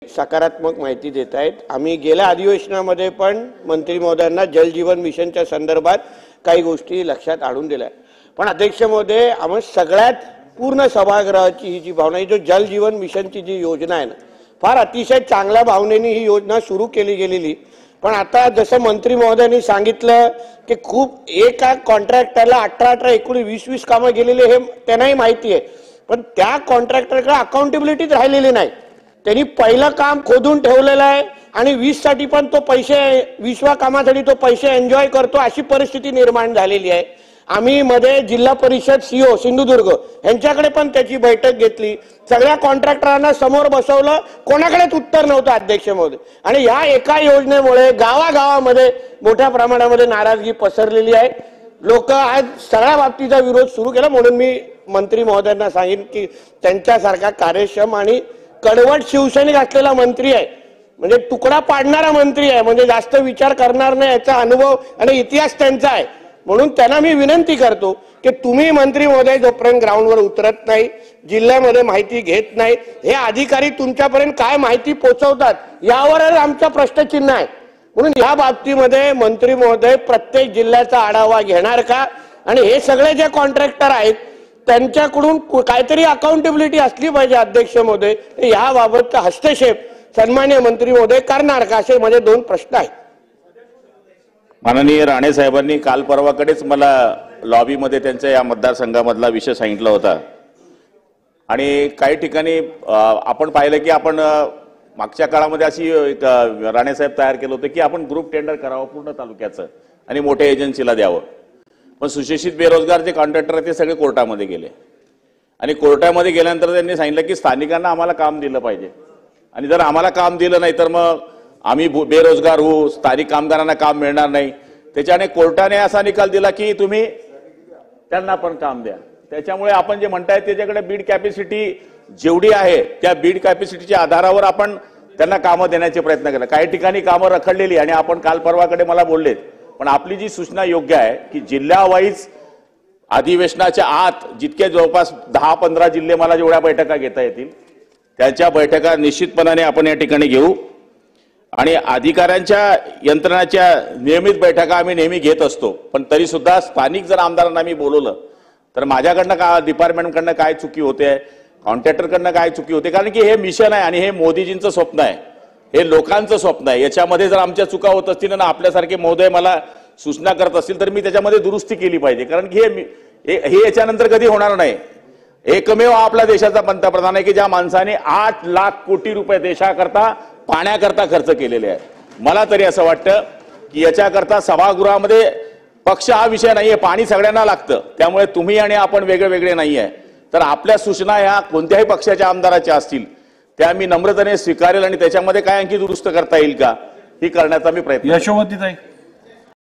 सकारात्मक माहिती देत आहेत। आम्ही गेल्या अधिवेशनामध्ये पण मंत्री महोदयांना जल जीवन मिशनच्या संदर्भात काही गोष्टी लक्षात आणून दिल्या। पण अध्यक्ष महोदय, आम्ही सगळ्यात पूर्ण सभागृहाची ही जी भावना आहे, जो जल जीवन मिशनची जी योजना आहे ना, फार अतिशय चांगल्या भावनेने ही योजना सुरू केली गेलेली। पण आता जसं मंत्री महोदयांनी सांगितलं की खूप एका कॉन्ट्रॅक्टरला 18 19 20 कामं गेलेले हे त्यांनाही माहिती आहे, पण त्या कॉन्ट्रॅक्टरकडे अकाउंटेबिलिटीच राहिलेली नाही। त्यांनी पहिलं काम खोदून ठेवलेलं आहे आणि 20 साठी पण तो पैसे 20व्या कामासाठी तो पैसे एन्जॉय करतो, अशी परिस्थिती निर्माण झालेली आहे। आम्ही मध्ये जिल्हा परिषद सीओ सिंधुदुर्ग यांच्याकडे पण त्याची बैठक घेतली, सगळ्या कॉन्ट्रॅक्टरांना समोर बसवलं, कोणाकडेच उत्तर नव्हतं अध्यक्ष महोदय। आणि या एका योजनेमुळे गावागावामध्ये मोठ्या प्रमाणामध्ये नाराजगी पसरलेली आहे। लोक आज सगळ्या बाबतीचा विरोध सुरू केला, म्हणून मी मंत्री महोदयांना सांगेन की त्यांच्यासारखा कार्यक्षम आणि कडवट शिवसैनिक असलेला मंत्री आहे, म्हणजे तुकडा पाडणारा मंत्री आहे, म्हणजे जास्त विचार करणार नाही, याचा अनुभव आणि इतिहास त्यांचा आहे। म्हणून त्यांना मी विनंती करतो की तुम्ही मंत्री महोदय जोपर्यंत ग्राउंडवर उतरत नाही, जिल्ह्यामध्ये माहिती घेत नाही, हे अधिकारी तुमच्यापर्यंत काय माहिती पोहोचवतात यावरच आमचा प्रश्नचिन्ह आहे। म्हणून या बाबतीमध्ये मंत्री महोदय प्रत्येक जिल्ह्याचा आढावा घेणार का, आणि हे सगळे जे कॉन्ट्रॅक्टर आहेत त्यांच्याकडून काहीतरी अकाउंटेबिलिटी असली पाहिजे अध्यक्ष महोदय। याबाबतचा हस्तक्षेप सन्माननीय मंत्री महोदय करणार का, असे माझे दोन प्रश्न आहेत। माननीय राणे साहेबांनी काल परवाकडेच मला लॉबीमध्ये त्यांच्या या मतदारसंघामधला विषय सांगितला होता, आणि काही ठिकाणी आपण पाहिलं की आपण मागच्या काळामध्ये अशी राणे साहेब तयार केलं होतं की आपण ग्रुप टेंडर करावं पूर्ण तालुक्याचं आणि मोठ्या एजन्सीला द्यावं। पण सुशिक्षित बेरोजगार जे कॉन्ट्रॅक्टर आहेत ते सगळे कोर्टामध्ये गेले, आणि कोर्टामध्ये गेल्यानंतर त्यांनी सांगितलं की स्थानिकांना आम्हाला काम दिलं पाहिजे, आणि जर आम्हाला काम दिलं नाही तर मग आम्ही बेरोजगार होऊ, स्थानिक कामगारांना काम मिळणार नाही। त्याच्याने कोर्टाने असा निकाल दिला की तुम्ही त्यांना पण काम द्या। त्याच्यामुळे आपण जे म्हणताय त्याच्याकडे बीड कॅपॅसिटी जेवढी आहे त्या बीड कॅपॅसिटीच्या आधारावर आपण त्यांना कामं देण्याचे प्रयत्न केला। काही ठिकाणी कामं रखडलेली, आणि आपण काल परवाकडे मला बोललेत, पण आपली जी सूचना योग्य आहे की जिल्हा वाईज अधिवेशनाच्या आत जितके जवळपास 10-15 जिल्हे मला जेवढ्या बैठका घेता येतील त्यांच्या बैठका निश्चितपणाने आपण या ठिकाणी घेऊ, आणि अधिकाऱ्यांच्या यंत्रणाच्या नियमित बैठका आम्ही नेहमी घेत असतो। पण तरी सुद्धा स्थानिक जर आमदारांना मी बोलवलं तर माझ्याकडनं काय, डिपार्टमेंटकडनं काय चुकी होते, कॉन्ट्रॅक्टरकडनं काय चुकी होते, कारण की हे मिशन आहे आणि हे मोदीजींचं स्वप्न आहे, हे लोकांचं स्वप्न आहे। याच्यामध्ये जर आमच्या चुका होत असतील ना, आपल्यासारखे महोदय मला सूचना करत असतील तर मी त्याच्यामध्ये दुरुस्ती केली पाहिजे, कारण की हे याच्यानंतर कधी होणार नाही। एकमेव आपला देशाचा पंतप्रधान आहे की ज्या माणसाने 8 लाख कोटी रुपये देशाकरता पाण्याकरता खर्च केलेले आहेत। मला तरी असं वाटतं की याच्याकरता सभागृहामध्ये पक्ष हा विषय नाहीये, पाणी सगळ्यांना लागतं, त्यामुळे तुम्ही आणि आपण वेगळे वेगळे नाहीये। तर आपल्या सूचना ह्या कोणत्याही पक्षाच्या आमदाराच्या असतील त्या मी नम्रतेने स्वीकारेल, आणि त्याच्यामध्ये काय आणखी दुरुस्त करता येईल का ही करण्याचा मी प्रयत्न। यशोमतीताई